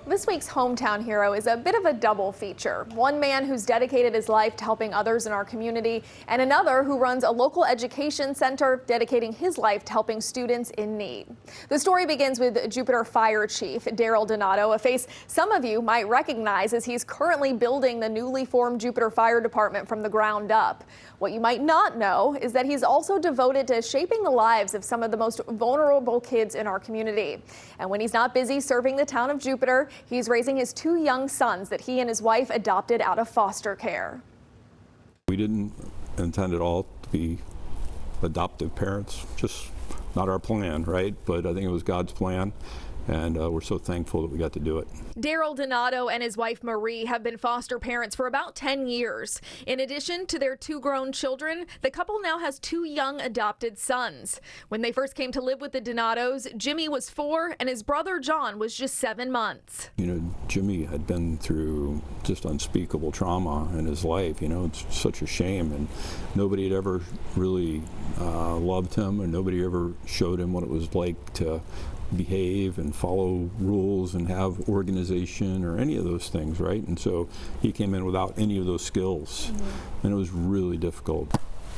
This week's Hometown Hero is a bit of a double feature. One man who's dedicated his life to helping others in our community, and another who runs a local education center dedicating his life to helping students in need. The story begins with Jupiter Fire Chief Daryl Donato, a face some of you might recognize as he's currently building the newly formed Jupiter Fire Department from the ground up. What you might not know is that he's also devoted to shaping the lives of some of the most vulnerable kids in our community. And when he's not busy serving the town of Jupiter, he's raising his two young sons that he and his wife adopted out of foster care. We didn't intend at all to be adoptive parents, just not our plan, right? But I think it was God's plan, and we're so thankful that we got to do it. Daryl Donato and his wife Marie have been foster parents for about 10 years. In addition to their two grown children, the couple now has two young adopted sons. When they first came to live with the Donatos, Jimmy was 4 and his brother John was just 7 months. You know, Jimmy had been through just unspeakable trauma in his life. You know, it's such a shame, and nobody had ever really loved him, and nobody ever showed him what it was like to behave and follow rules and have organization or any of those things, right? And so he came in without any of those skills, and it was really difficult.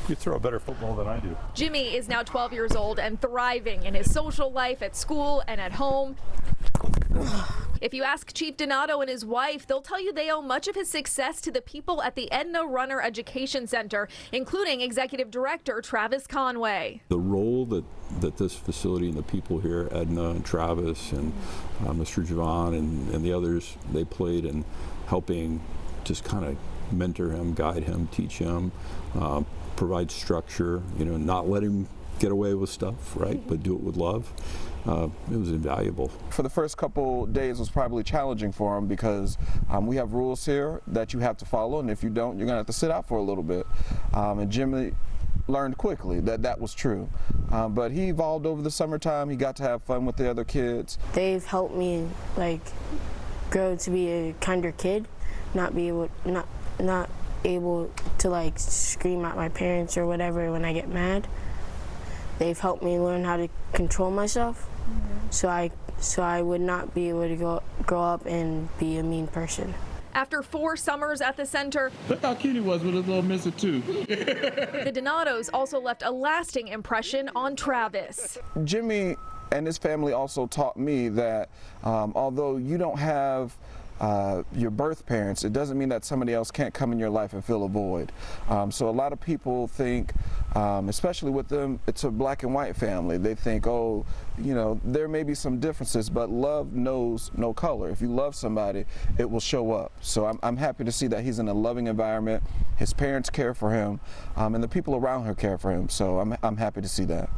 You throw a better football than I do. Jimmy is now 12 years old and thriving in his social life at school and at home. If you ask Chief Donato and his wife, they'll tell you they owe much of his success to the people at the Edna Runner Education Center, including Executive Director Travis Conway. The role that this facility and the people here, Edna and Travis and Mr. Javon and the others, they played in helping just kind of mentor him, guide him, teach him, provide structure, you know, not let him get away with stuff, right, but do it with love. It was invaluable. For the first couple days was probably challenging for him because we have rules here that you have to follow, and if you don't, you're gonna have to sit out for a little bit. And Jimmy learned quickly that that was true. But he evolved over the summertime. He got to have fun with the other kids. They've helped me grow to be a kinder kid, not able to scream at my parents or whatever when I get mad. They've helped me learn how to control myself, so I would not be able to grow up and be a mean person. After 4 summers at the center, look how cute he was with his little Mr. Two. The Donatos also left a lasting impression on Travis. Jimmy and his family also taught me that although you don't have your birth parents, it doesn't mean that somebody else can't come in your life and fill a void. So a lot of people think, especially with them, it's a black and white family. They think, oh, you know, there may be some differences, but love knows no color. If you love somebody, it will show up. So I'm happy to see that he's in a loving environment. His parents care for him, and the people around her care for him. So I'm happy to see that.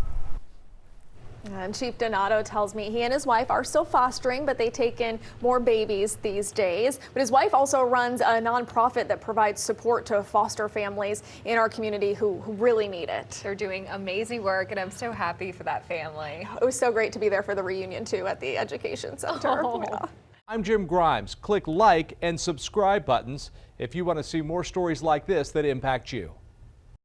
And Chief Donato tells me he and his wife are still fostering, but they take in more babies these days. But his wife also runs a nonprofit that provides support to foster families in our community who really need it. They're doing amazing work, and I'm so happy for that family. It was so great to be there for the reunion, too, at the Education Center. Oh. Yeah. I'm Jim Grimes. Click like and subscribe buttons if you want to see more stories like this that impact you.